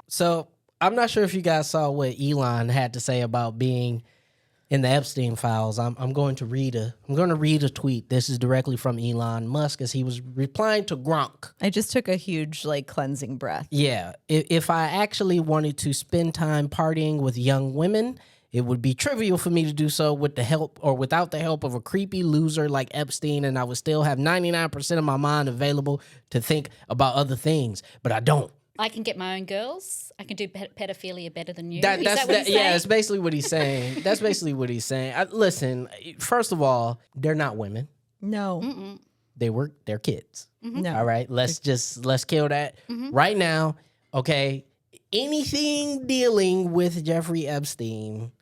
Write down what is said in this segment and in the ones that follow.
So I'm not sure if you guys saw what Elon had to say about being in the Epstein files. I'm going to read a tweet. This is directly from Elon Musk as he was replying to Gronk. I just took a huge cleansing breath. Yeah. If I actually wanted to spend time partying with young women, it would be trivial for me to do so with the help or without the help of a creepy loser like Epstein, and I would still have 99% of my mind available to think about other things, but I don't. I can get my own girls. I can do pedophilia better than you. That's basically what he's saying. That's basically what he's saying. Listen, first of all, they're not women. No. Mm-mm. They're kids. Mm-hmm. No. All right, let's kill that right now. Okay, anything dealing with Jeffrey Epstein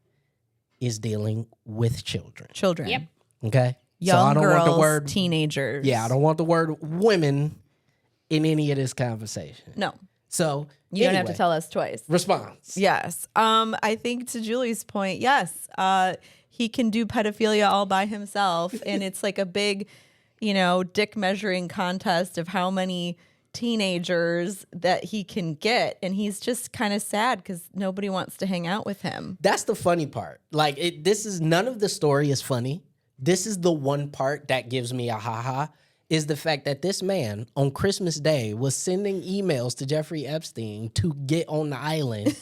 is dealing with children. Children. Yep. Okay, Young so I don't girls, want the word teenagers. Yeah, I don't want the word women in any of this conversation. No. So You don't have to tell us twice. Response. Yes. I think to Julie's point, yes, he can do pedophilia all by himself. And it's like a big, dick measuring contest of how many teenagers that he can get. And he's just kind of sad because nobody wants to hang out with him. That's the funny part. Like, none of the story is funny. This is the one part that gives me a ha-ha. Is the fact that this man on Christmas Day was sending emails to Jeffrey Epstein to get on the island,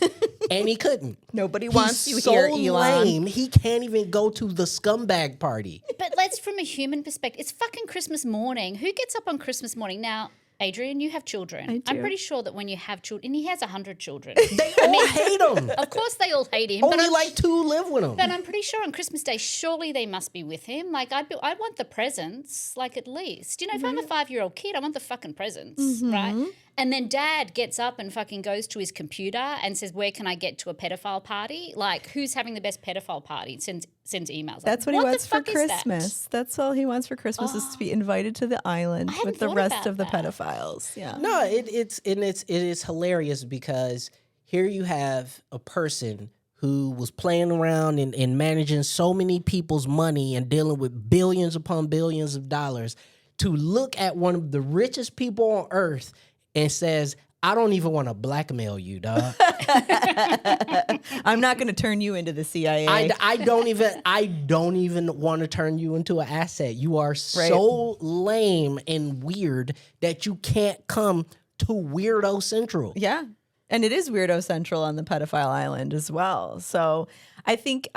and he couldn't. Nobody wants you so here, Elon. Lame, he can't even go to the scumbag party. But let's, from a human perspective, it's fucking Christmas morning. Who gets up on Christmas morning? Now, Adrian, you have children. I do. I'm pretty sure that when you have children, and he has 100 children. They all hate him. Of course they all hate him. Only like 2 live with him. But I'm pretty sure on Christmas Day, surely they must be with him. Like, I want the presents, like, at least. If I'm a 5-year-old kid, I want the fucking presents, right? And then dad gets up and fucking goes to his computer and says, where can I get to a pedophile party? Like, who's having the best pedophile party? Sends emails. That's what he wants for Christmas. That's all he wants for Christmas is to be invited to the island with the rest of the pedophiles. Yeah. No, it is hilarious because here you have a person who was playing around and managing so many people's money and dealing with billions upon billions of dollars to look at one of the richest people on earth and says, I don't even want to blackmail you, dog. I'm not going to turn you into the CIA. I don't even want to turn you into an asset. You are so lame and weird that you can't come to Weirdo Central. Yeah. And it is Weirdo Central on the pedophile island as well. So I think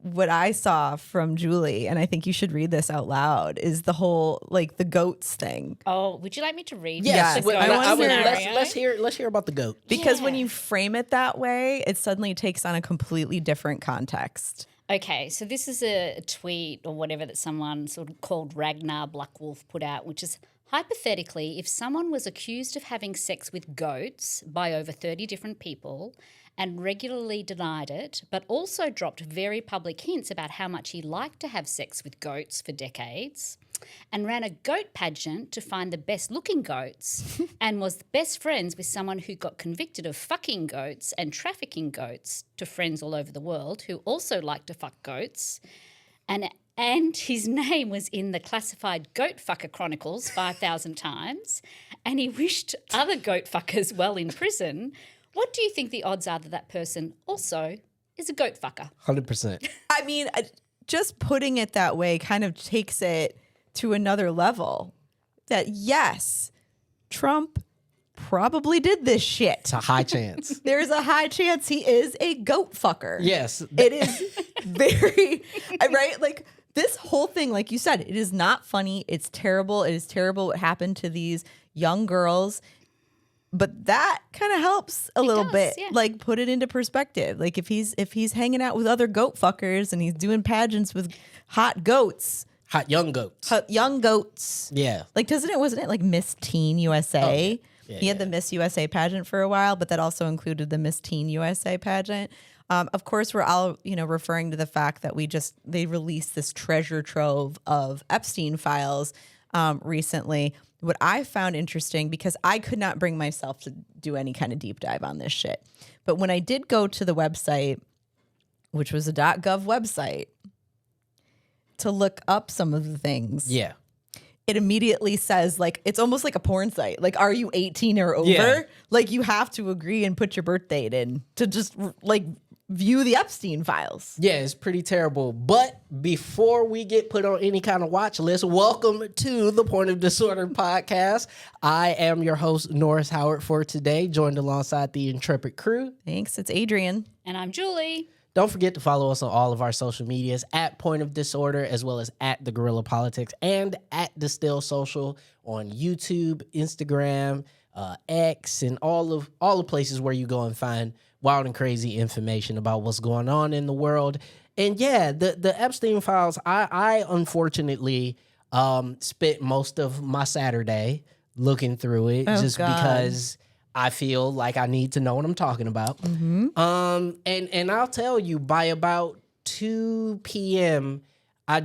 what I saw from Julie, and I think you should read this out loud, is the whole the goats thing. Oh, would you like me to read? Yes. Let's hear about the goat. Because when you frame it that way, it suddenly takes on a completely different context. Okay, so this is a tweet or whatever that someone sort of called Ragnar Blackwolf put out, which is hypothetically, if someone was accused of having sex with goats by over 30 different people and regularly denied it, but also dropped very public hints about how much he liked to have sex with goats for decades, and ran a goat pageant to find the best-looking goats and was best friends with someone who got convicted of fucking goats and trafficking goats to friends all over the world who also liked to fuck goats, and his name was in the classified Goat Fucker Chronicles 5,000 times, and he wished other goat fuckers well in prison. What do you think the odds are that person also is a goat fucker? 100%. I mean, just putting it that way kind of takes it to another level. That yes, Trump probably did this shit. It's a high chance. There's a high chance he is a goat fucker. Yes. It is very, right? Like this whole thing, like you said, it is not funny. It's terrible. It is terrible what happened to these young girls. But that kind of helps a little bit, yeah. like put it into perspective. Like if he's hanging out with other goat fuckers and he's doing pageants with hot goats, hot young goats, yeah. Like wasn't it like Miss Teen USA? Oh, yeah, he had the Miss USA pageant for a while, but that also included the Miss Teen USA pageant. Of course, we're all referring to the fact that they released this treasure trove of Epstein files recently. What I found interesting, because I could not bring myself to do any kind of deep dive on this shit, but when I did go to the website, which was a .gov website, to look up some of the things, it immediately says, like, it's almost like a porn site. Like, are you 18 or over? Yeah. Like, you have to agree and put your birth date in to just, like, view the Epstein files. Yeah, it's pretty terrible. But before we get put on any kind of watch list, welcome to the Point of Disorder podcast. I am your host, Norris Howard, for today, joined alongside the intrepid crew. Thanks. It's Adrian. And I'm Julie. Don't forget to follow us on all of our social medias at Point of Disorder, as well as at The Guerrilla Politics and at Distill Social on YouTube, Instagram, X, and all the places where you go and find wild and crazy information about what's going on in the world. And yeah, the Epstein files, I unfortunately spent most of my Saturday looking through it because I feel like I need to know what I'm talking about. And I'll tell you, by about 2 p.m., I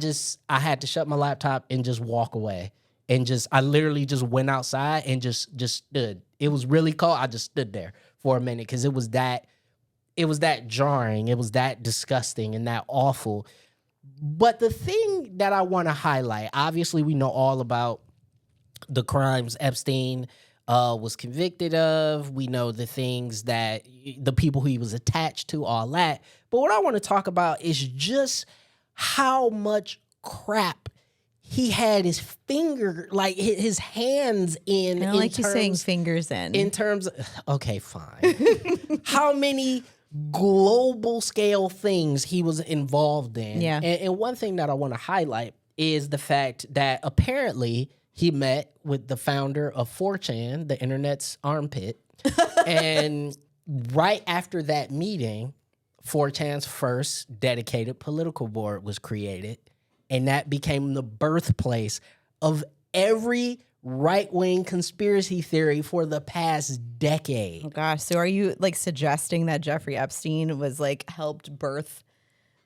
had to shut my laptop and just walk away. And I literally just went outside and just stood. It was really cold. I just stood there for a minute because it was that jarring. It was that disgusting and that awful. But the thing that I want to highlight, obviously we know all about the crimes Epstein was convicted of. We know the things that the people who he was attached to, all that. But what I want to talk about is just how much crap he had his hands in. I don't like you saying fingers in. In terms of, okay, fine. How many global scale things he was involved in. Yeah. And one thing that I want to highlight is the fact that apparently he met with the founder of 4chan, the internet's armpit. And right after that meeting, 4chan's first dedicated political board was created. And that became the birthplace of every right-wing conspiracy theory for the past decade. Oh gosh. So are you like suggesting that Jeffrey Epstein was like helped birth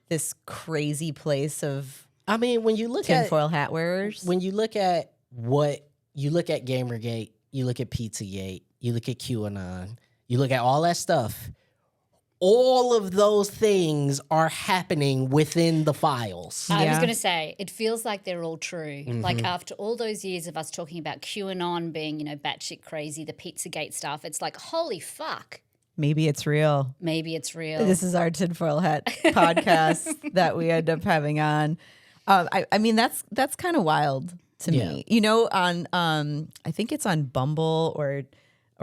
this crazy place of I mean, when you look tinfoil hat wearers? When you look at Gamergate, you look at Pizzagate, you look at QAnon, you look at all that stuff, all of those things are happening within the files. I was going to say, it feels like they're all true. Like after all those years of us talking about QAnon being, batshit crazy, the Pizzagate stuff, it's like, holy fuck. Maybe it's real. Maybe it's real. This is our tinfoil hat podcast that we end up having on. I mean, that's kind of wild to me. On I think it's on Bumble or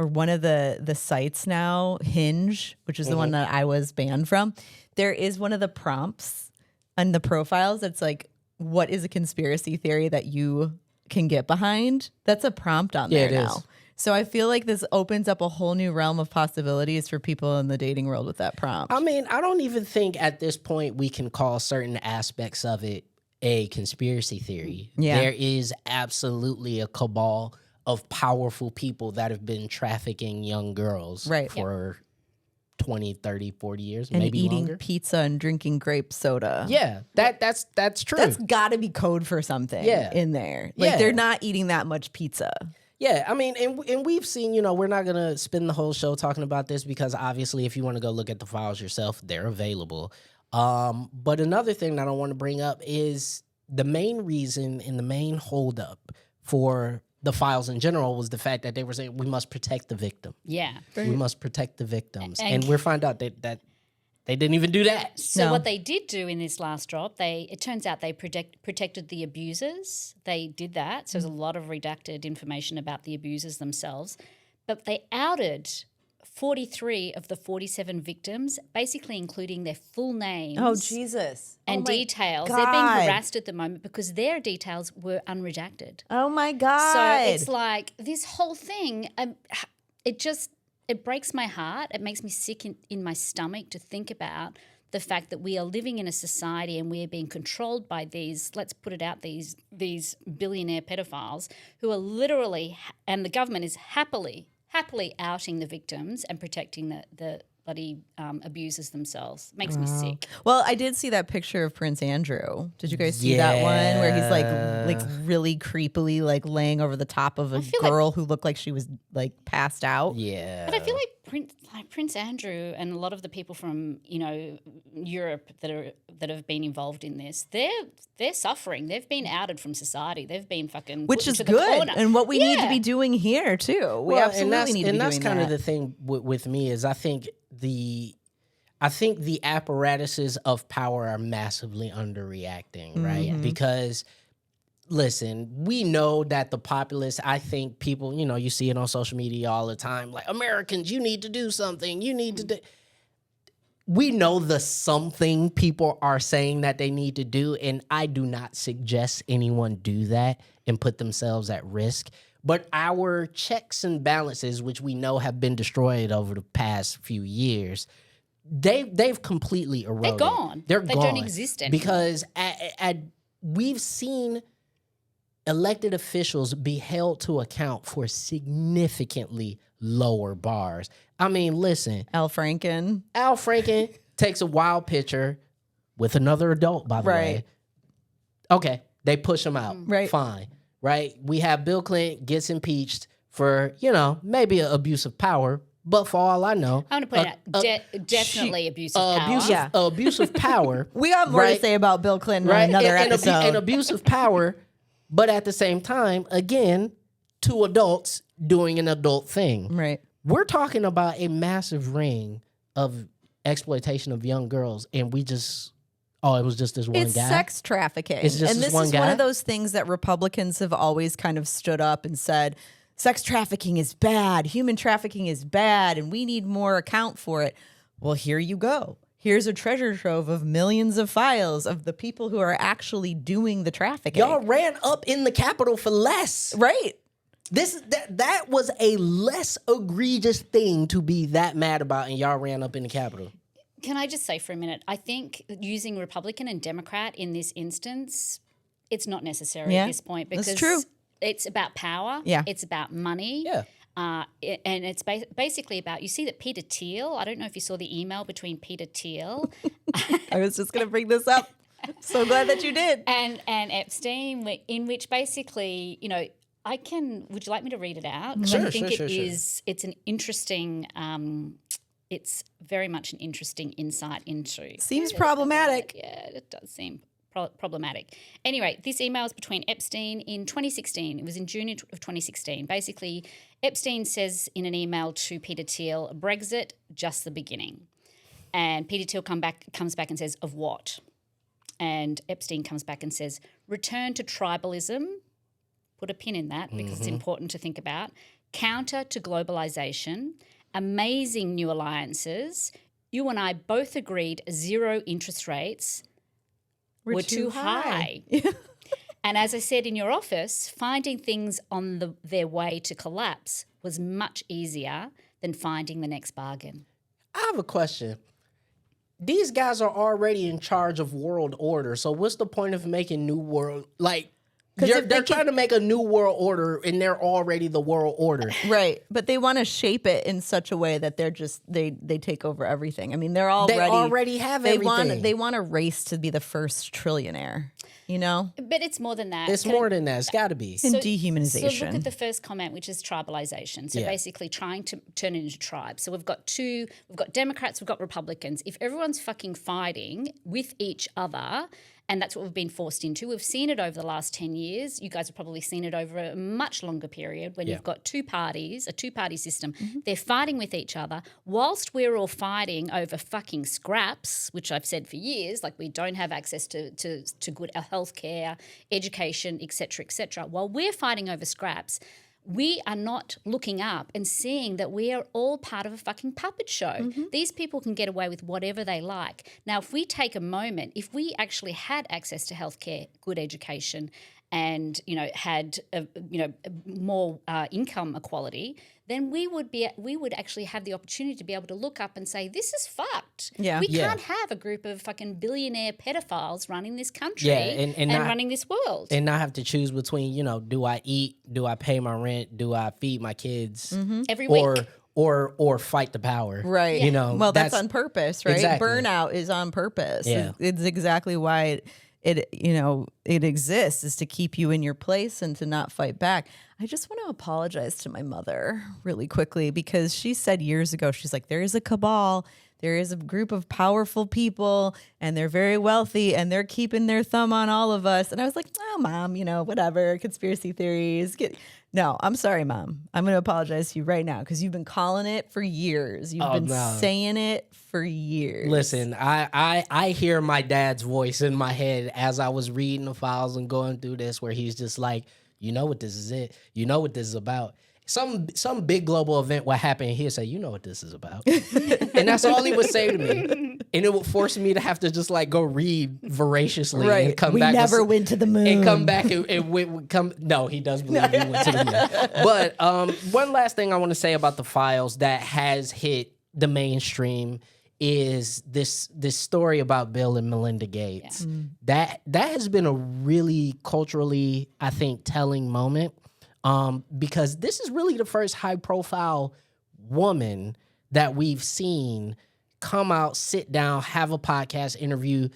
one of the sites now, Hinge, which is the one that I was banned from. There is one of the prompts on the profiles that's like, what is a conspiracy theory that you can get behind? That's a prompt on there now. Is. So I feel like this opens up a whole new realm of possibilities for people in the dating world with that prompt. I mean, I don't even think at this point we can call certain aspects of it a conspiracy theory. Yeah. There is absolutely a cabal of powerful people that have been trafficking young girls for 20, 30, 40 years, and maybe eating longer. Pizza and drinking grape soda. Yeah, that's true. That's got to be code for something in there. Like they're not eating that much pizza. Yeah, I mean, and we've seen, we're not going to spend the whole show talking about this because obviously if you want to go look at the files yourself, they're available. But another thing that I want to bring up is the main reason and the main holdup for the files in general was the fact that they were saying we must protect the victim. Yeah. We must protect the victims. And we find out that they didn't even do that. So what they did do in this last drop, it turns out they protected the abusers. They did that. So there's a lot of redacted information about the abusers themselves. But they outed 43 of the 47 victims, basically including their full names. Oh, Jesus. And details. They're being harassed at the moment because their details were unredacted. Oh, my God. So it's like this whole thing, it breaks my heart. It makes me sick in my stomach to think about the fact that we are living in a society and we are being controlled by these, let's put it out, these billionaire pedophiles who are literally, and the government is happily outing the victims and protecting the bloody abusers themselves. Makes me sick. Well, I did see that picture of Prince Andrew. Did you guys see that one where he's like really creepily like laying over the top of a girl who looked like she was like passed out? Yeah. But I feel like Prince Andrew and a lot of the people from Europe that have been involved in this, they're suffering. They've been outed from society. They've been fucking which put is into the good, corner. and what we need to be doing here too. We absolutely need to be doing that. And that's kind of the thing with me is I think the apparatuses of power are massively underreacting, right? Because listen, we know that the populace, I think people, you see it on social media all the time, like, Americans, you need to do something. You need to do. We know the something people are saying that they need to do, and I do not suggest anyone do that and put themselves at risk. But our checks and balances, which we know have been destroyed over the past few years, they've completely eroded. They're gone. They don't exist anymore. Because we've seen elected officials be held to account for significantly lower bars. I mean, listen. Al Franken takes a wild picture with another adult, by the way. Okay, they push him out. Right. Fine. Right? We have Bill Clinton gets impeached for, maybe an abuse of power, but for all I know. I want to point out, definitely abuse of power. Abuse of power. We got more to say about Bill Clinton on another episode. And abuse of power. But at the same time, again, two adults doing an adult thing. Right. We're talking about a massive ring of exploitation of young girls, and it was just this one guy? It's sex trafficking. It's just and this one is guy? one of those things that Republicans have always kind of stood up and said, sex trafficking is bad, human trafficking is bad, and we need more account for it. Well, here you go. Here's a treasure trove of millions of files of the people who are actually doing the trafficking. Y'all ran up in the Capitol for less. Right. That was a less egregious thing to be that mad about, and y'all ran up in the Capitol. Can I just say for a minute, I think using Republican and Democrat in this instance, it's not necessary at this point because that's true. It's about power. Yeah. It's about money. Yeah. And it's basically about, you see that Peter Thiel, I don't know if you saw the email between Peter Thiel. I was just going to bring this up. So glad that you did. And Epstein, in which basically, would you like me to read it out? Sure, I think sure. it's an interesting, it's very much an interesting insight into. Seems problematic. Yeah, it does seem problematic. Anyway, this email is between Epstein in 2016. It was in June of 2016. Basically, Epstein says in an email to Peter Thiel, Brexit, just the beginning. And Peter Thiel comes back and says, of what? And Epstein comes back and says, return to tribalism. Put a pin in that because it's important to think about. Counter to globalization. Amazing new alliances. You and I both agreed zero interest rates were too high. And as I said in your office, finding things on their way to collapse was much easier than finding the next bargain. I have a question. These guys are already in charge of world order, so what's the point of making new world? Like, they're trying to make a new world order, and they're already the world order. Right. But they want to shape it in such a way that they're just, they take over everything. I mean, they already have everything. They want a race to be the first trillionaire, But it's more than that. It's more than that. It's got to be. And dehumanization. So look at the first comment, which is tribalization. So basically trying to turn it into tribes. So we've got Democrats, we've got Republicans. If everyone's fucking fighting with each other, and that's what we've been forced into. We've seen it over the last 10 years. You guys have probably seen it over a much longer period when you've got two parties, a two-party system. They're fighting with each other whilst we're all fighting over fucking scraps, which I've said for years, like we don't have access to good healthcare, education, et cetera, while we're fighting over scraps, we are not looking up and seeing that we are all part of a fucking puppet show. These people can get away with whatever they like. Now, if we take a moment, if we actually had access to healthcare, good education, and had more income equality, then we would actually have the opportunity to be able to look up and say, this is fucked. Yeah. We can't have a group of fucking billionaire pedophiles running this country and not, running this world. And not have to choose between, do I eat, do I pay my rent, do I feed my kids Every week. Or fight the power. Right. Well, that's on purpose, right? Exactly. Burnout is on purpose. Yeah. It's exactly why it exists is to keep you in your place and to not fight back. I just want to apologize to my mother really quickly because she said years ago, she's like, there is a cabal. There is a group of powerful people and they're very wealthy and they're keeping their thumb on all of us. And I was like, oh, Mom, whatever, conspiracy theories. No, I'm sorry, Mom. I'm going to apologize to you right now because you've been calling it for years. You've been saying it for years. Listen, I hear my dad's voice in my head as I was reading the files and going through this where he's just like, you know what this is it. You know what this is about. Some big global event will happen and he'll say, you know what this is about. And that's all he would say to me. And it would force me to have to just like go read voraciously and come back. We never went to the moon. And come back and come. No, he does believe we went to the moon. But one last thing I want to say about the files that has hit the mainstream is this story about Bill and Melinda Gates. Yeah. That has been a really culturally, I think, telling moment. Because this is really the first high-profile woman that we've seen come out, sit down, have a podcast interview.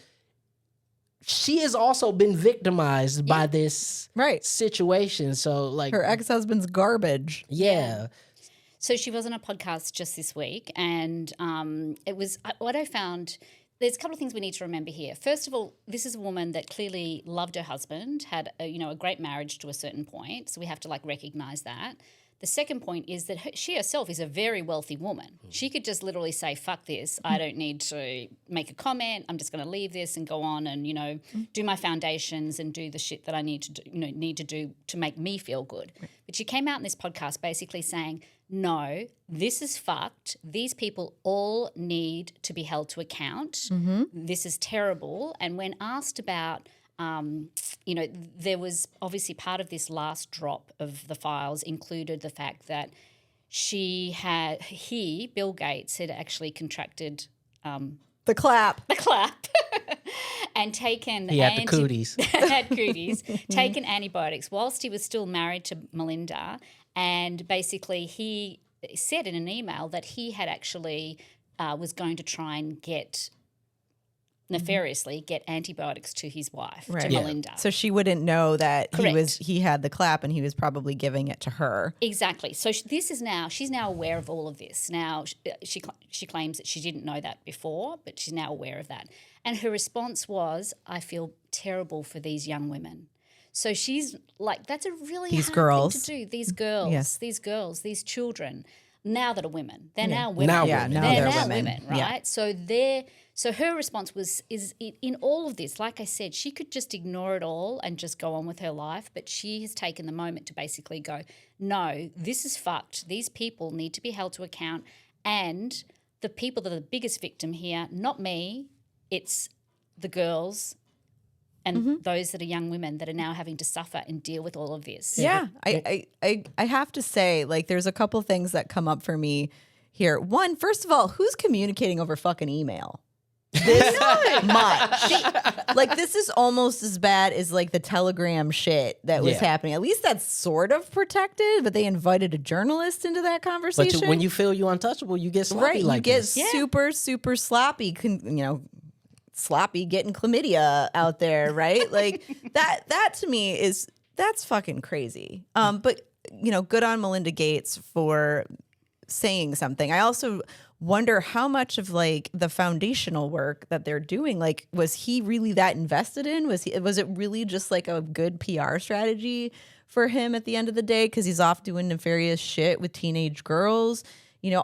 She has also been victimized by this situation. So, like, her ex-husband's garbage. Yeah. So she was on a podcast just this week, and it was what I found. There's a couple of things we need to remember here. First of all, this is a woman that clearly loved her husband, had a great marriage to a certain point. So we have to recognize that. The second point is that she herself is a very wealthy woman. She could just literally say, fuck this. I don't need to make a comment. I'm just going to leave this and go on and, do my foundations and do the shit that I need to do to make me feel good. Right. But she came out in this podcast basically saying, no, this is fucked. These people all need to be held to account. Mm-hmm. This is terrible. And when asked about, there was obviously part of this last drop of the files included the fact that Bill Gates, had actually contracted the clap. And taken he had the cooties. had cooties, taken antibiotics whilst he was still married to Melinda. And basically he said in an email that he had actually was going to try and nefariously get antibiotics to his wife, to Melinda. So she wouldn't know that he had the clap and he was probably giving it to her. Exactly. So she's now aware of all of this. Now she claims that she didn't know that before, but she's now aware of that. And her response was, I feel terrible for these young women. So she's like, that's a really hard thing to do. These girls, these children, now that are women, they're now women. They're now women, right? Yeah. So her response is in all of this, like I said, she could just ignore it all and just go on with her life, but she has taken the moment to basically go, no, this is fucked. These people need to be held to account, and the people that are the biggest victim here, not me, it's the girls and those that are young women that are now having to suffer and deal with all of this. Yeah, I have to say, there's a couple things that come up for me here. One, first of all, who's communicating over fucking email? This much. This is almost as bad as the Telegram shit that was happening. At least that's sort of protected, but they invited a journalist into that conversation. But when you feel you're untouchable, you get sloppy you get super, super sloppy, sloppy getting chlamydia out there, right? That to me that's fucking crazy. But good on Melinda Gates for saying something. I also wonder how much of the foundational work that they're doing, was he really that invested in? Was it really just a good PR strategy for him at the end of the day? Because he's off doing nefarious shit with teenage girls.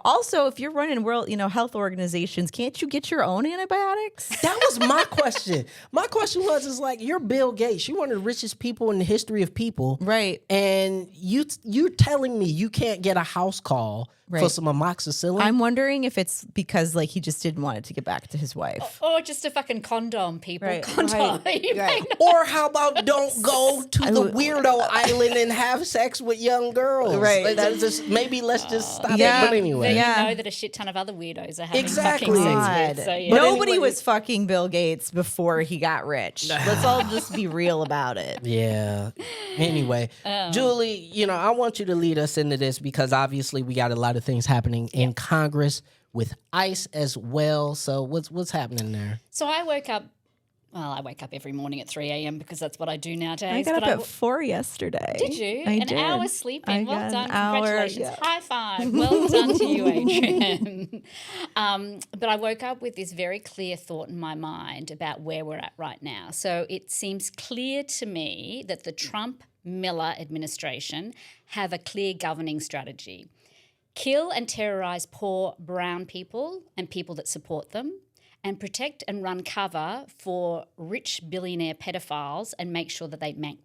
Also, if you're running world, health organizations, can't you get your own antibiotics? That was my question. My question was, you're Bill Gates. You're one of the richest people in the history of people. Right. And you're telling me you can't get a house call for some amoxicillin? I'm wondering if it's because he just didn't want it to get back to his wife. Or just a fucking condom, people. Right. Condom. Right. Or how about don't go to the weirdo island and have sex with young girls? Right. Let's just stop it. But anyway. You know that a shit ton of other weirdos are having Exactly. fucking sex with. So, yeah. Nobody was fucking Bill Gates before he got rich. Let's all just be real about it. Yeah. Anyway, Julie, I want you to lead us into this because obviously we got a lot of things happening in Congress with ICE as well. So what's happening there? So I woke up Well, I wake up every morning at 3 a.m. because that's what I do nowadays. I got but up at 4 yesterday. Did you? I An did. hour sleeping. I Well got done. an hour, Congratulations. yeah. High five. Well done to you, Adrian. But I woke up with this very clear thought in my mind about where we're at right now. So it seems clear to me that the Trump-Miller administration have a clear governing strategy. Kill and terrorize poor brown people and people that support them, and protect and run cover for rich billionaire pedophiles and make sure that they make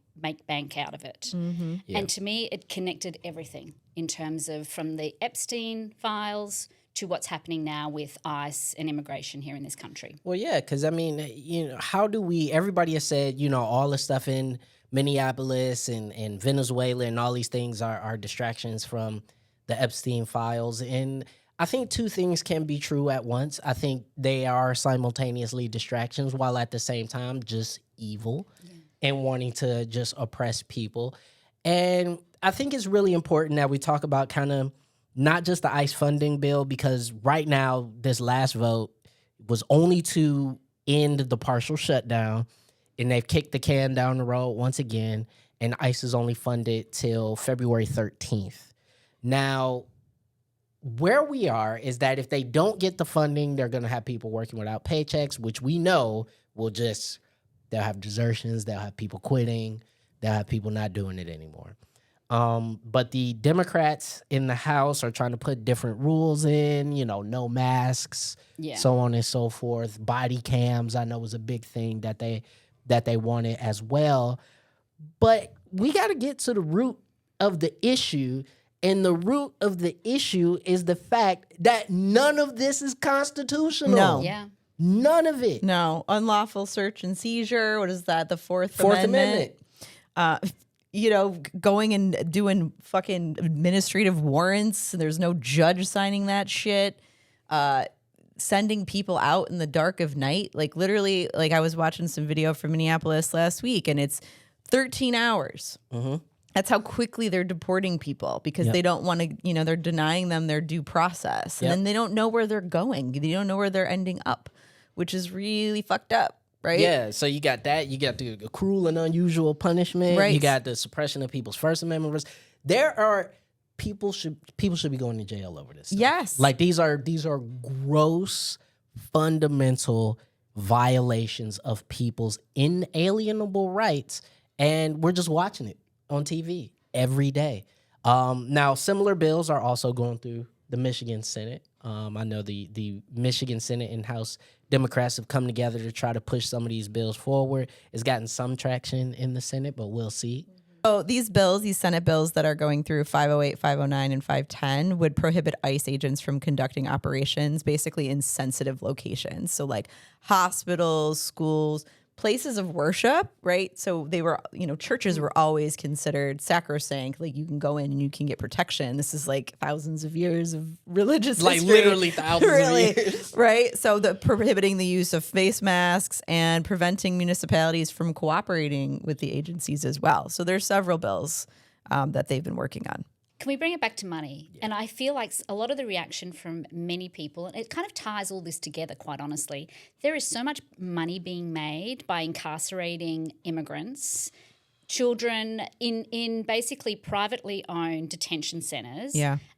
bank out of it. Mm-hmm. Yeah. And to me, it connected everything in terms of from the Epstein files to what's happening now with ICE and immigration here in this country. Well, yeah, because I mean, how do we? Everybody has said, all the stuff in Minneapolis and Venezuela and all these things are distractions from the Epstein files. And I think two things can be true at once. I think they are simultaneously distractions while at the same time just evil and wanting to just oppress people. And I think it's really important that we talk about kind of not just the ICE funding bill, because right now this last vote was only to end the partial shutdown, and they've kicked the can down the road once again, and ICE is only funded till February 13th. Now, where we are is that if they don't get the funding, they're going to have people working without paychecks, which we know they'll have desertions, they'll have people quitting, they'll have people not doing it anymore. But the Democrats in the House are trying to put different rules in, no masks, so on and so forth. Body cams, I know, was a big thing that they wanted as well. But we got to get to the root of the issue. And the root of the issue is the fact that none of this is constitutional. No. Yeah. None of it. No. Unlawful search and seizure. What is that? The Fourth Amendment. Going and doing fucking administrative warrants. There's no judge signing that shit. Sending people out in the dark of night. Like literally, like I was watching some video from Minneapolis last week, and it's 13 hours. Mm-hmm. That's how quickly they're deporting people because they don't want to, they're denying them their due process. And then they don't know where they're going. They don't know where they're ending up, which is really fucked up, right? Yeah, so you got that. You got the cruel and unusual punishment. Right. You got the suppression of people's First Amendment rights. There are people should be going to jail over this stuff. Yes. Like these are gross, fundamental violations of people's inalienable rights, and we're just watching it on TV every day. Now, similar bills are also going through the Michigan Senate. I know the Michigan Senate and House Democrats have come together to try to push some of these bills forward. It's gotten some traction in the Senate, but we'll see. So these Senate bills that are going through 508, 509, and 510 would prohibit ICE agents from conducting operations basically in sensitive locations. So like hospitals, schools, places of worship, right? So they were, churches were always considered sacrosanct. Like you can go in and you can get protection. This is like thousands of years of religious history. Literally thousands of years. Right? So prohibiting the use of face masks and preventing municipalities from cooperating with the agencies as well. So there's several bills that they've been working on. Can we bring it back to money? Yeah. And I feel like a lot of the reaction from many people, and it kind of ties all this together, quite honestly. There is so much money being made by incarcerating immigrants, children in basically privately owned detention centres,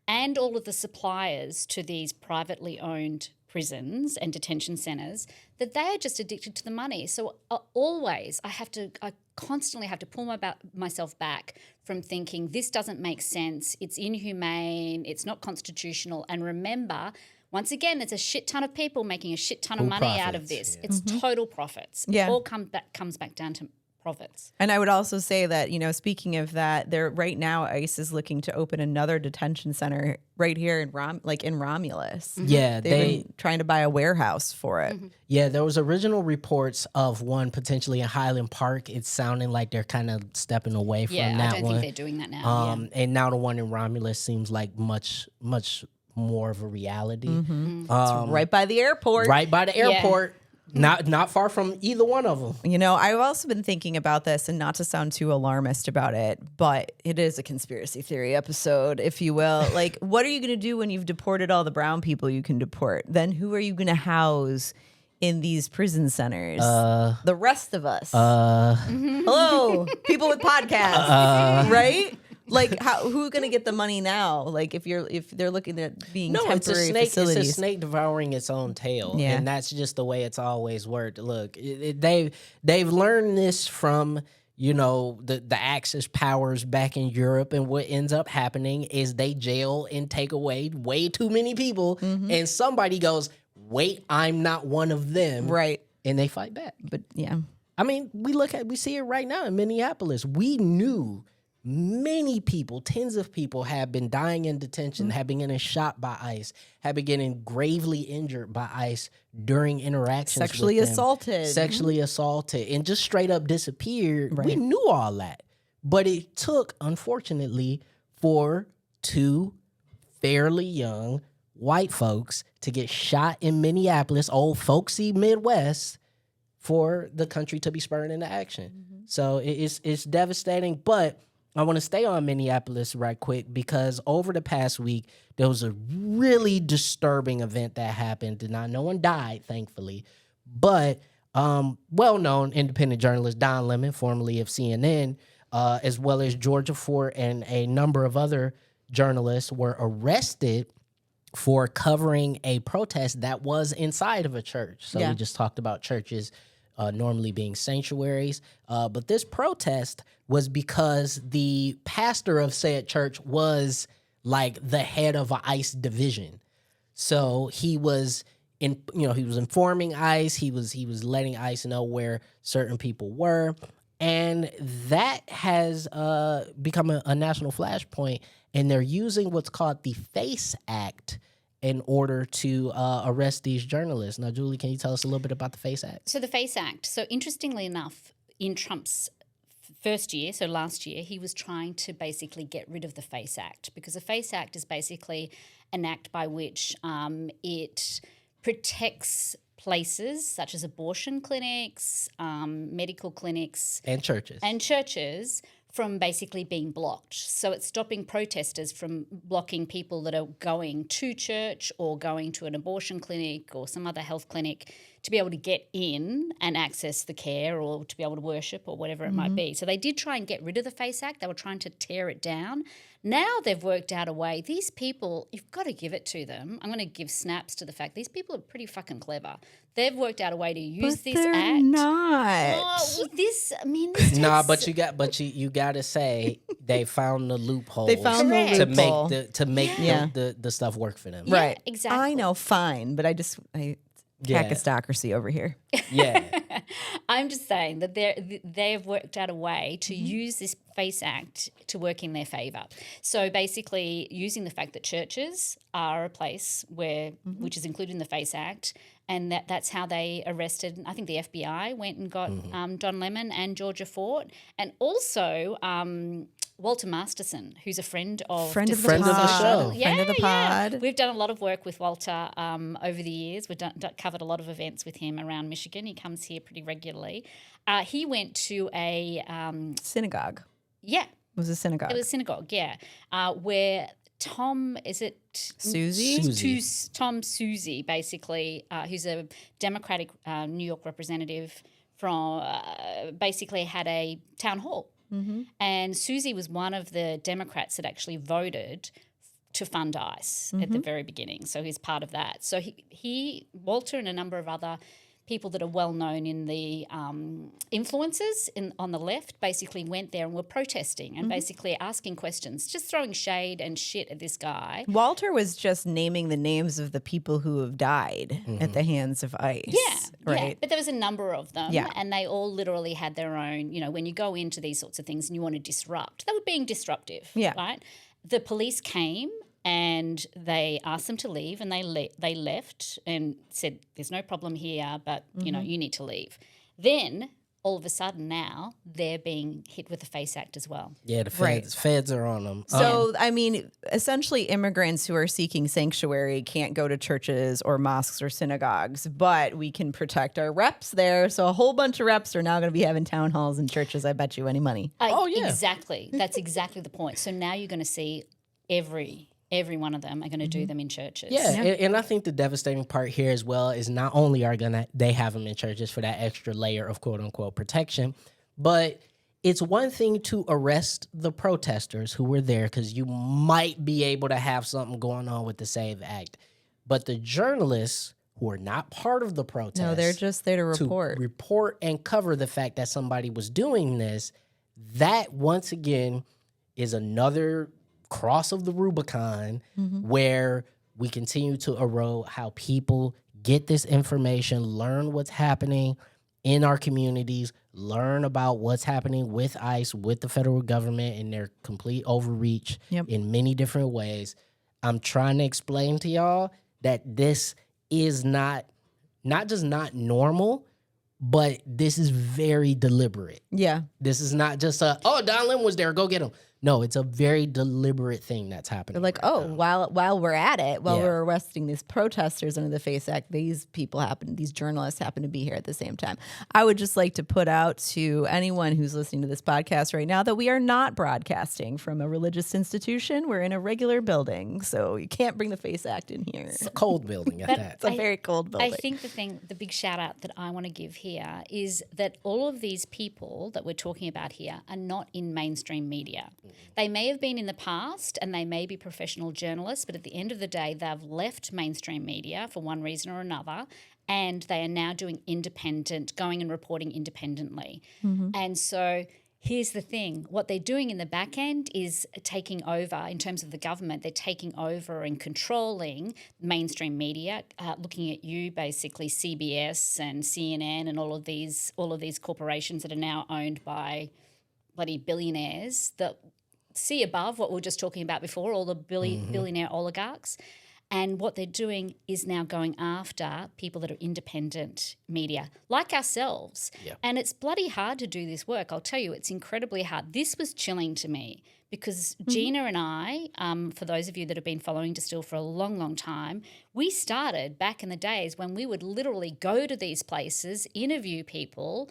and all of the suppliers to these privately owned prisons and detention centres, that they are just addicted to the money. So I constantly have to pull myself back from thinking this doesn't make sense, it's inhumane, it's not constitutional. And remember, once again, it's a shit ton of people making a shit ton of money out of this. It's total profits. It all comes back down to profits. And I would also say that, speaking of that, right now ICE is looking to open another detention center right here in Romulus. Yeah, they've been trying to buy a warehouse for it. Yeah, there was original reports of one potentially in Highland Park. It's sounding like they're kind of stepping away from that one. Yeah, I don't think they're doing that now. And now the one in Romulus seems like much more of a reality. It's right by the airport. Right by the airport. Yeah. Not far from either one of them. I've also been thinking about this, and not to sound too alarmist about it, but it is a conspiracy theory episode, if you will. Like, what are you going to do when you've deported all the brown people you can deport? Then who are you going to house in these prison centers? The rest of us. Hello, people with podcasts, right? Like, who's gonna get the money now? Like, if they're looking at being temporary facilities. It's a snake devouring its own tail, Yeah. and that's just the way it's always worked. Look, they've learned this from the Axis powers back in Europe, and what ends up happening is they jail and take away way too many people, and somebody goes, "Wait, I'm not one of them," Right? And they fight back. But yeah, I mean, we see it right now in Minneapolis. We knew many people, tens of people, have been dying in detention, have been getting shot by ICE, have been getting gravely injured by ICE during interactions sexually with them, assaulted, and just straight up disappeared. Right. We knew all that. But it took, unfortunately, for two fairly young white folks to get shot in Minneapolis, old folksy Midwest, for the country to be spurred into action. So it's devastating, but I want to stay on Minneapolis right quick because over the past week, there was a really disturbing event that happened. Now, no one died, thankfully, but well-known independent journalist Don Lemon, formerly of CNN, as well as Georgia Fort and a number of other journalists were arrested for covering a protest that was inside of a church. So we just talked about churches normally being sanctuaries. But this protest was because the pastor of said church was like the head of an ICE division. So he was he was informing ICE, he was letting ICE know where certain people were. And that has become a national flashpoint, and they're using what's called the FACE Act in order to arrest these journalists. Now, Julie, can you tell us a little bit about the FACE Act? So the FACE Act, so interestingly enough, in Trump's first year, so last year, he was trying to basically get rid of the FACE Act because the FACE Act is basically an act by which it protects places such as abortion clinics, medical clinics. And churches. From basically being blocked. So it's stopping protesters from blocking people that are going to church or going to an abortion clinic or some other health clinic to be able to get in and access the care or to be able to worship or whatever it might be. So they did try and get rid of the FACE Act. They were trying to tear it down. Now they've worked out a way. These people, you've got to give it to them. I'm going to give snaps to the fact these people are pretty fucking clever. They've worked out a way to use this act. Not. Oh, this Nah, but you got to say they found the loophole. They found the loophole to make the stuff work for them. Yeah, Right. exactly. I know, fine, but cacistocracy over here. Yeah. I'm just saying that they've worked out a way to use this FACE Act to work in their favour. So basically using the fact that churches are a place where which is included in the FACE Act, and that's how they arrested, I think the FBI went and got Don Lemon and Georgia Fort, and also Walter Masterson, who's a friend of the show. Friend of the pod. We've done a lot of work with Walter over the years. We've covered a lot of events with him around Michigan. He comes here pretty regularly. He went to a synagogue. Yeah. It was a synagogue. It was a synagogue, yeah. Where Tom, is it Susie? Tom Susie, basically, who's a Democratic New York representative from, basically had a town hall. And Susie was one of the Democrats that actually voted to fund ICE at the very beginning. So he's part of that. So Walter and a number of other people that are well known in the influencers on the left basically went there and were protesting and basically asking questions, just throwing shade and shit at this guy. Walter was just naming the names of the people who have died at the hands of ICE. Yeah, but there was a number of them, Yeah. and they all literally had their own, when you go into these sorts of things and you want to disrupt, they were being disruptive, right? The police came and they asked them to leave, and they left and said, there's no problem here, but, you need to leave. Then, all of a sudden now, they're being hit with the FACE Act as well. Yeah, the feds are on them. So, essentially immigrants who are seeking sanctuary can't go to churches or mosques or synagogues, but we can protect our reps there. So a whole bunch of reps are now going to be having town halls and churches, I bet you any money. Exactly. That's exactly the point. So now you're going to see every every one of them are going to do them in churches. Yeah, and I think the devastating part here as well is not only are they have them in churches for that extra layer of quote unquote protection, but it's one thing to arrest the protesters who were there because you might be able to have something going on with the SAVE Act, but the journalists who are not part of the protest, No, they're just there to report and cover the fact that somebody was doing this. That once again is another cross of the Rubicon where we continue to erode how people get this information, learn what's happening in our communities, learn about what's happening with ICE, with the federal government and their complete overreach in many different ways. I'm trying to explain to y'all that this is not just not normal, but this is very deliberate. Yeah. This is not just Don Lemon was there, go get him. No, it's a very deliberate thing that's happening. They're like, while we're at it, while we're arresting these protesters under the FACE Act, these journalists happen to be here at the same time. I would just like to put out to anyone who's listening to this podcast right now that we are not broadcasting from a religious institution. We're in a regular building, so you can't bring the FACE Act in here. It's a cold building at that. It's a very cold building. I think the big shout out that I want to give here is that all of these people that we're talking about here are not in mainstream media. They may have been in the past and they may be professional journalists, but at the end of the day, they've left mainstream media for one reason or another, and they are now doing going and reporting independently. And so here's the thing. What they're doing in the back end is taking over, in terms of the government, they're taking over and controlling mainstream media, looking at you, basically CBS and CNN and all of these corporations that are now owned by bloody billionaires that see above what we were just talking about before, all the billionaire oligarchs. And what they're doing is now going after people that are independent media, like ourselves. Yep. And it's bloody hard to do this work. I'll tell you, it's incredibly hard. This was chilling to me because Gina and I, for those of you that have been following Distill for a long, long time, we started back in the days when we would literally go to these places, interview people,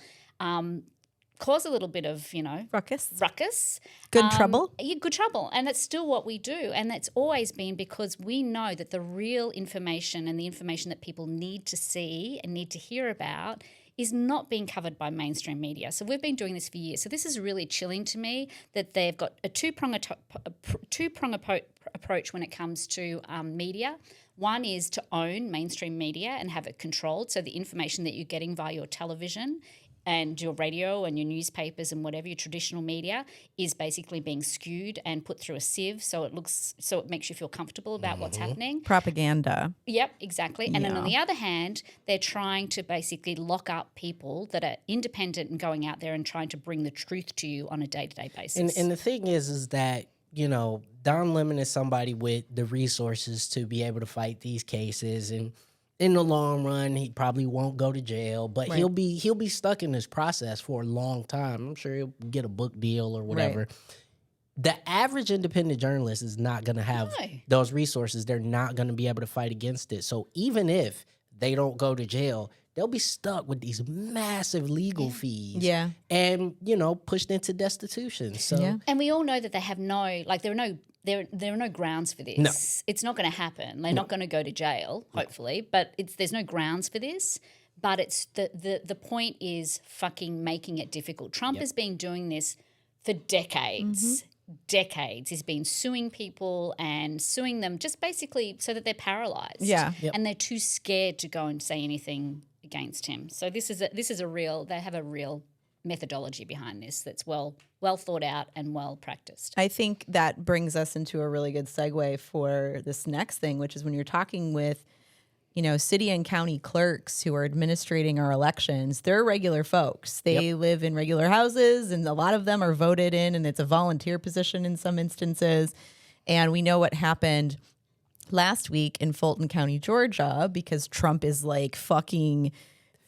cause a little bit of, ruckus. Good trouble. Yeah, good trouble. And that's still what we do. And that's always been because we know that the real information and the information that people need to see and need to hear about is not being covered by mainstream media. So we've been doing this for years. So this is really chilling to me that they've got a two-prong approach when it comes to media. One is to own mainstream media and have it controlled. So the information that you're getting via your television and your radio and your newspapers and whatever your traditional media is basically being skewed and put through a sieve so it makes you feel comfortable about what's happening. Propaganda. Yep, exactly. And then on the other hand, they're trying to basically lock up people that are independent and going out there and trying to bring the truth to you on a day-to-day basis. And the thing is that, Don Lemon is somebody with the resources to be able to fight these cases, and in the long run, he probably won't go to jail, but he'll be stuck in this process for a long time. I'm sure he'll get a book deal or whatever. Right. The average independent journalist is not going to have those resources. They're not going to be able to fight against it. So even if they don't go to jail, they'll be stuck with these massive legal fees. Yeah. And, pushed into destitution. So And we all know that they have there are no grounds for this. No. It's not going to happen. They're not going to go to jail, hopefully, but there's no grounds for this. But it's the point is fucking making it difficult. Trump has been doing this for decades. Decades. He's been suing people and suing them just basically so that they're paralyzed. Yeah. Yep. And they're too scared to go and say anything against him. So they have a real methodology behind this that's well thought out and well practiced. I think that brings us into a really good segue for this next thing, which is when you're talking with, city and county clerks who are administrating our elections, they're regular folks. They live in regular houses, and a lot of them are voted in, and it's a volunteer position in some instances. And we know what happened last week in Fulton County, Georgia, because Trump is like fucking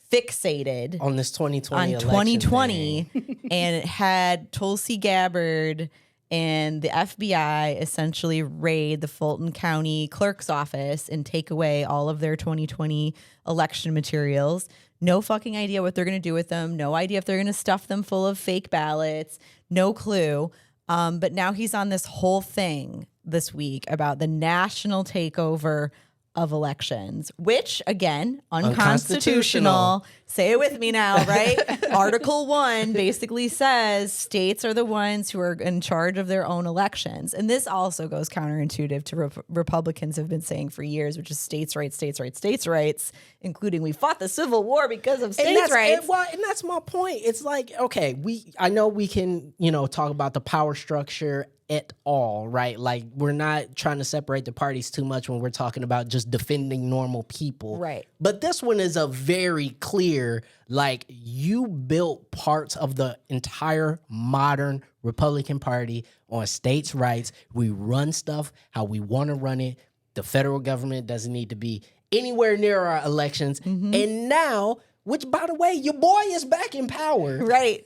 fixated on this 2020 on 2020 and it had Tulsi Gabbard and the FBI essentially raid the Fulton County clerk's office and take away all of their 2020 election materials. No fucking idea what they're going to do with them. No idea if they're going to stuff them full of fake ballots. No clue. But now he's on this whole thing this week about the national takeover of elections, which again, unconstitutional. Say it with me now, right? Article 1 basically says states are the ones who are in charge of their own elections. And this also goes counterintuitive to Republicans have been saying for years, which is states' rights, states' rights, states' rights, including we fought the Civil War because of states' rights. And that's my point. It's like, okay, I know we can, talk about the power structure at all, right? Like, we're not trying to separate the parties too much when we're talking about just defending normal people. Right. But this one is a very clear, like, you built parts of the entire modern Republican Party on states' rights. We run stuff how we want to run it. The federal government doesn't need to be anywhere near our elections. And now, which, by the way, your boy is back in power. Right.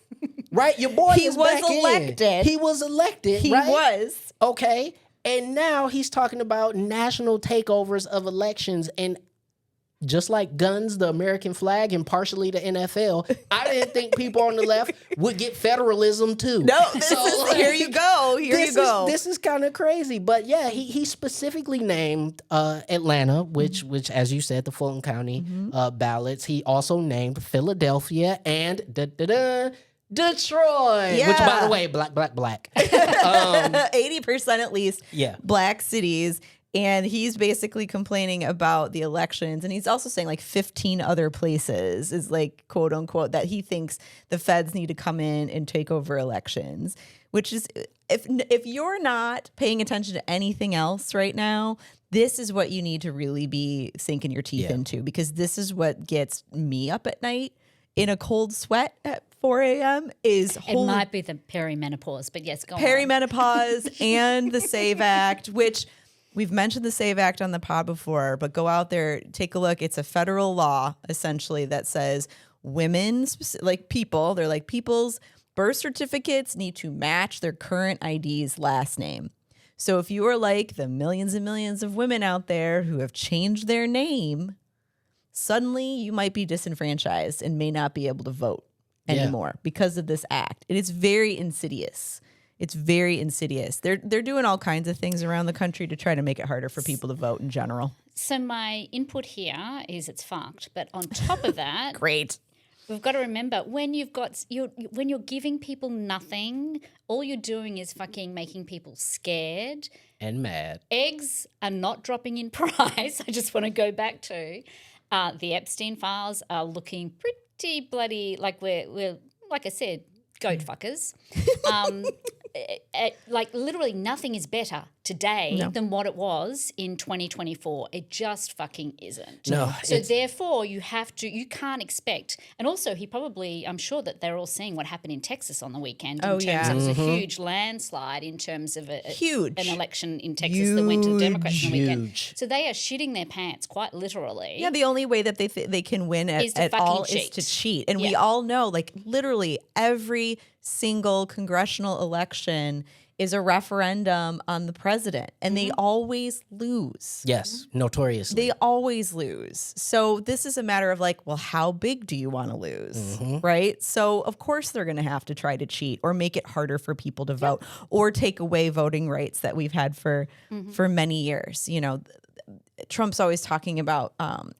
Right? Your boy He is was back elected. in. He was elected, He right? was. Okay. And now he's talking about national takeovers of elections. And just like guns, the American flag, and partially the NFL, I didn't think people on the left would get federalism too. No, here you go. This is kind of crazy. But yeah, he specifically named Atlanta, which as you said, the Fulton County ballots. He also named Philadelphia and Detroit, Yeah. which, by the way, black. 80% at least. Yeah. Black cities. And he's basically complaining about the elections. And he's also saying like 15 other places is like, quote unquote, that he thinks the feds need to come in and take over elections, which is if you're not paying attention to anything else right now, this is what you need to really be sinking your teeth into, because this is what gets me up at night in a cold sweat at 4 a.m. It might be the perimenopause, but yes, go on. Perimenopause and the SAVE Act, which we've mentioned the SAVE Act on the pod before, but go out there, take a look. It's a federal law, essentially, that says women, like people, they're like people's birth certificates need to match their current ID's last name. So if you are like the millions and millions of women out there who have changed their name, suddenly you might be disenfranchised and may not be able to vote anymore because of this act. It is very insidious. It's very insidious. They're doing all kinds of things around the country to try to make it harder for people to vote in general. So my input here is it's fucked. But on top of that, Great. we've got to remember when when you're giving people nothing, all you're doing is fucking making people scared and mad. Eggs are not dropping in price. I just want to go back to the Epstein files are looking pretty bloody like we're like I said, goat fuckers. Like literally nothing is better today than what it was in 2024. It just fucking isn't. No. So therefore you can't expect, and also I'm sure that they're all seeing what happened in Texas on the weekend in terms of it was a huge landslide in terms of an election in Texas that went to the Democrats on the weekend. So they are shitting their pants quite literally. Yeah, the only way that they can win at all is to cheat. And we all know, like literally every single congressional election is a referendum on the president, and they always lose. Yes, notoriously. They always lose. So this is a matter of like, well, how big do you want to lose, right? So of course they're going to have to try to cheat or make it harder for people to vote or take away voting rights that we've had for many years. You know, Trump's always talking about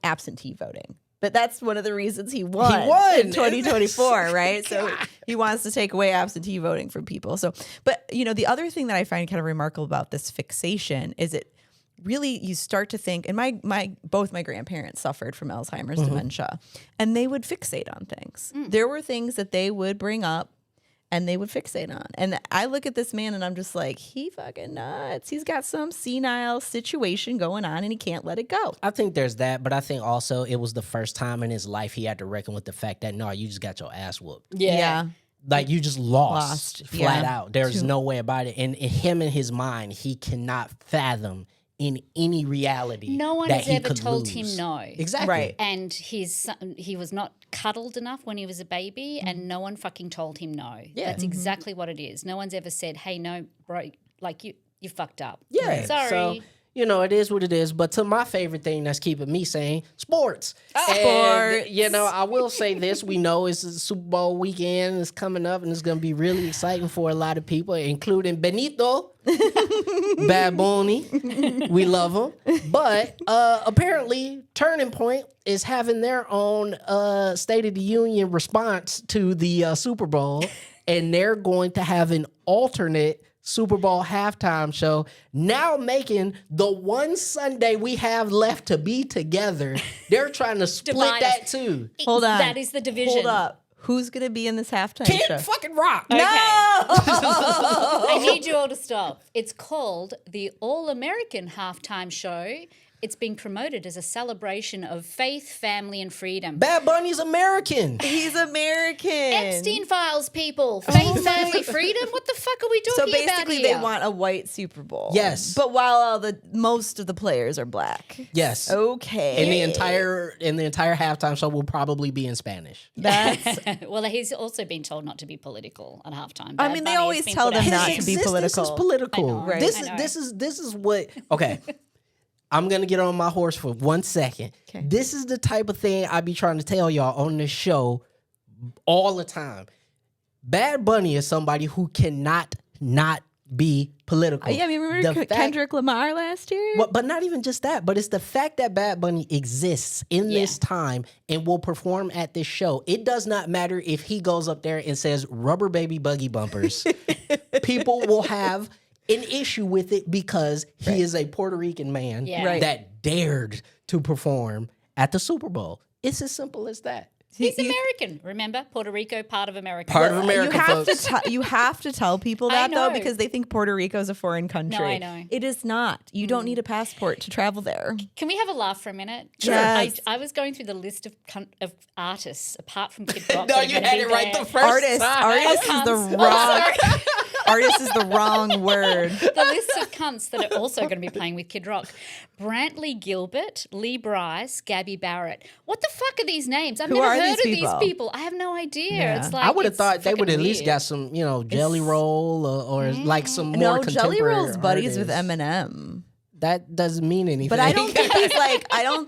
absentee voting. But that's one of the reasons he won in 2024, right? So he wants to take away absentee voting from people. So, but you know, the other thing that I find kind of remarkable about this fixation is it really, you start to think, and both my grandparents suffered from Alzheimer's dementia, and they would fixate on things. There were things that they would bring up and they would fixate on. And I look at this man and I'm just like, he fucking nuts. He's got some senile situation going on and he can't let it go. I think there's that, but I think also it was the first time in his life he had to reckon with the fact that, no, you just got your ass whooped. Yeah. Like, you just lost flat out. There's no way about it. And him in his mind, he cannot fathom in any reality. No one that has he ever could told lose. him no. Exactly. Right. And he was not cuddled enough when he was a baby, and no one fucking told him no. Yeah. That's exactly what it is. No one's ever said, hey, no, bro, like you fucked up. Yeah. Sorry. So, it is what it is. But to my favorite thing that's keeping me sane, sports. Sports. And, I will say this. We know it's a Super Bowl weekend. It's coming up, and it's going to be really exciting for a lot of people, including Benito, Bad Bunny. We love him. But apparently, Turning Point is having their own State of the Union response to the Super Bowl, and they're going to have an alternate Super Bowl halftime show, now making the one Sunday we have left to be together. They're trying to split Divide that us. too. Hold on. That is the division. Hold up. Who's going to be in this halftime Kid show? fucking Rock. Okay. No! I need you all to stop. It's called the All-American Halftime Show. It's being promoted as a celebration of faith, family, and freedom. Bad Bunny's American. He's American. Epstein files, people. Faith, family, freedom. What the fuck are we talking So about basically, here? they want a white Super Bowl. Yes. But while most of the players are black. Yes. Okay. And the entire halftime show will probably be in Spanish. That's. Well, he's also been told not to be political at halftime. I Bad mean, they Bunny has always been tell put them out not there. to be Existence political. is political. I know, Right. This is what. Okay. I'm gonna get on my horse for 1 second. Okay. This is the type of thing I be trying to tell y'all on this show all the time. Bad Bunny is somebody who cannot not be political. Yeah, I mean, remember The fact- Kendrick Lamar last year? But not even just that, but it's the fact that Bad Bunny exists in this time and will perform at this show. It does not matter if he goes up there and says rubber baby buggy bumpers. People will have an issue with it because he is a Puerto Rican man that dared to perform at the Super Bowl. It's as simple as that. He's American. Remember, Puerto Rico, part of America. Part of America, You have to tell people I that though, know. because they think Puerto Rico is a foreign country. No, I know. It is not. You don't need a passport to travel there. Can we have a laugh for a minute? Sure. Yes. I was going through the list of artists, apart from Kid Rock. No, that are you gonna had be it right there. the first Artist time. is the wrong. Artist is the wrong word. The list of cunts that are also going to be playing with Kid Rock. Brantley Gilbert, Lee Bryce, Gabby Barrett. What the fuck are these names? I've never are heard these of these people? people. I have no idea. Yeah. It's like I would have it's thought they would fucking at least weird. got some, Jelly Roll or like some more No, contemporary Jelly Roll's buddies with artists. Eminem. That doesn't mean anything. But I don't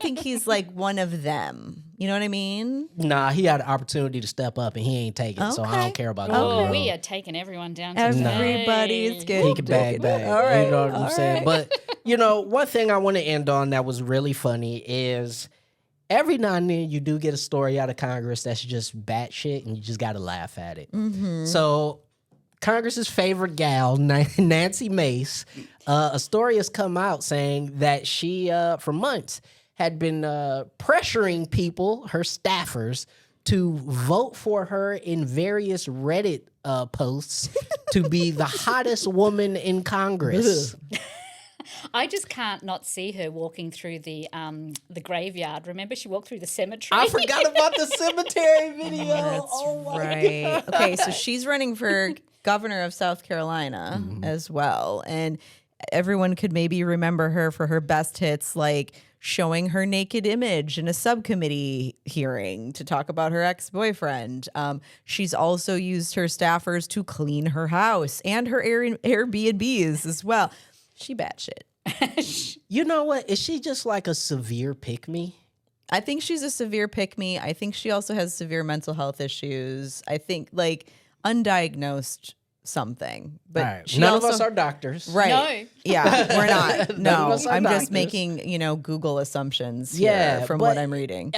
think he's like one of them. You know what I mean? Nah, he had an opportunity to step up and he ain't taking it, so I Okay. don't care about Oh, that. we are taking everyone down to Everybody's good. He can bag. All right. You know what I'm saying? But, one thing I want to end on that was really funny is every now and then you do get a story out of Congress that's just batshit and you just got to laugh at it. Mm-hmm. So Congress's favorite gal, Nancy Mace, a story has come out saying that she, for months, had been pressuring people, her staffers, to vote for her in various Reddit posts to be the hottest woman in Congress. I just can't not see her walking through the graveyard. Remember, she walked through the cemetery. I forgot about the cemetery video. That's right. Okay, so she's running for governor of South Carolina as well. And everyone could maybe remember her for her best hits, like showing her naked image in a subcommittee hearing to talk about her ex-boyfriend. She's also used her staffers to clean her house and her Airbnbs as well. She batshit. You know what? Is she just like a severe pick-me? I think she's a severe pick-me. I think she also has severe mental health issues. I think like undiagnosed something. But All right. she None also, of us are doctors. right. No. Yeah, we're not. None of No, us are I'm doctors. just making, Google assumptions Yeah, here from but what I'm reading.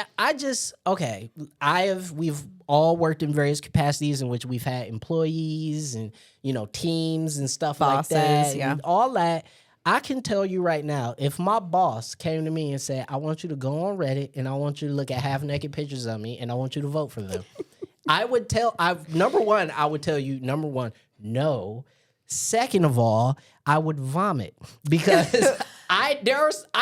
We've all worked in various capacities in which we've had employees and, teams and stuff Bosses, like that. yeah. And all that. I can tell you right now, if my boss came to me and said, I want you to go on Reddit and I want you to look at half-naked pictures of me and I want you to vote for them, I would tell you, no. Second of all, I would vomit because I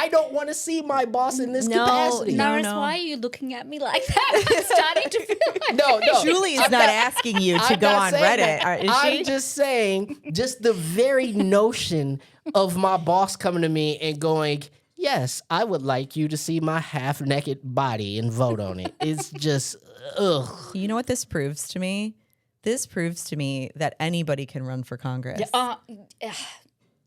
don't want to see my boss in this capacity. No. Norris, why are you looking at me like that? I'm starting to feel like No. Julie is not asking you to I'm go not on saying Reddit. that. Is I'm she? just saying, just the very notion of my boss coming to me and going, yes, I would like you to see my half-naked body and vote on it. It's just, ugh. You know what this proves to me? This proves to me that anybody can run for Congress.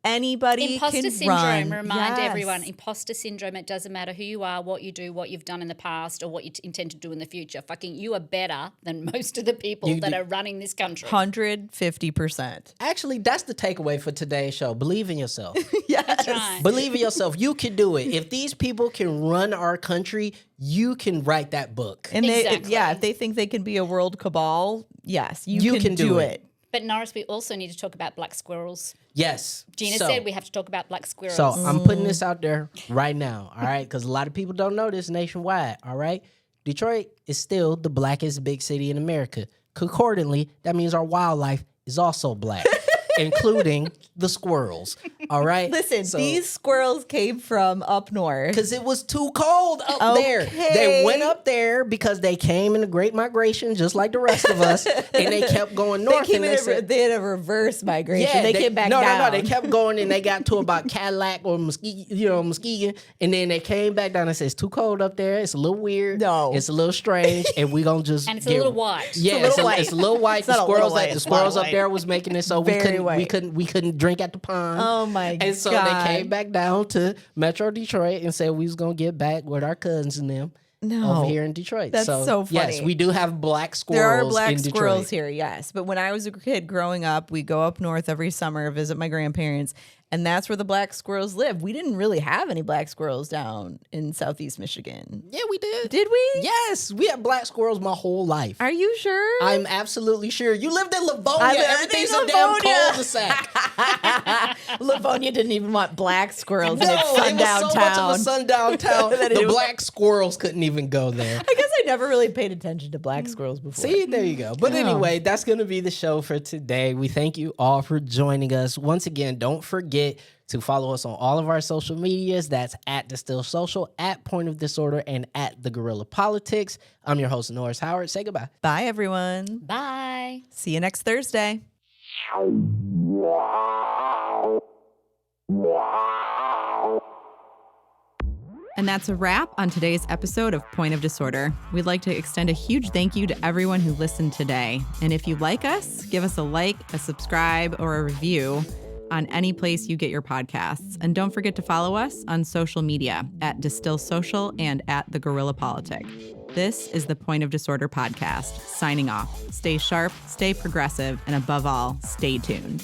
Anybody Imposter can syndrome. run. Remind Yes. everyone, imposter syndrome. It doesn't matter who you are, what you do, what you've done in the past, or what you intend to do in the future. Fucking, you are better than most of the people that are running this country. 150%. Actually, that's the takeaway for today's show. Believe in yourself. That's right. Believe in yourself. You can do it. If these people can run our country, you can write that book. And Exactly. if they think they can be a world cabal, yes, you can do it. But Norris, we also need to talk about black squirrels. Yes. Gina So- said we have to talk about black squirrels. So I'm putting this out there right now, all right? Because a lot of people don't know this nationwide, all right? Detroit is still the blackest big city in America. Concordantly, that means our wildlife is also black, including the squirrels, all right? Listen, So- these squirrels came from up north. Because it was too cold up there. Okay. They went up there because they came in the Great Migration, just like the rest of us, and they kept going They north. came and in they had a reverse migration. They came back no, down. No, they kept going, and they got to about Cadillac or Muskegon, and then they came back down and said, it's too cold up there. It's a little weird. No. It's a little strange, and we going to just and it's a little white. Yeah, It's a little white. It's a little white. It's not a little white, The it's a lot squirrels of up white. there was making it so Very we couldn't drink at the pond. Oh my And so God. they came back down to Metro Detroit and said we was gonna get back with our cousins and them No. over here in Detroit. That's so Yes, funny. we do have black squirrels. There are black in Detroit. squirrels here, yes. But when I was a kid growing up, we go up north every summer, visit my grandparents, and that's where the black squirrels live. We didn't really have any black squirrels down in southeast Michigan. Yeah, we did. Did we? Yes, we had black squirrels my whole life. Are you sure? I'm absolutely sure. You lived in Livonia. I lived in Everything's a damn Livonia. cul-de-sac. Livonia didn't even want black squirrels in No, its it was sundown so much town. of a sundown town. That it The was- black squirrels couldn't even go there. I guess I never really paid attention to black squirrels before. See, there you go. But anyway, that's going to be the show for today. We thank you all for joining us. Once again, don't forget to follow us on all of our social medias. That's at Distill Social, at Point of Disorder, and at The Guerrilla Politics. I'm your host, Norris Howard. Say goodbye. Bye, everyone. Bye. See you next Thursday. And that's a wrap on today's episode of Point of Disorder. We'd like to extend a huge thank you to everyone who listened today. And if you like us, give us a like, a subscribe, or a review on any place you get your podcasts. And don't forget to follow us on social media at Distill Social and at The Guerrilla Politic. This is the Point of Disorder podcast, signing off. Stay sharp, stay progressive, and above all, stay tuned.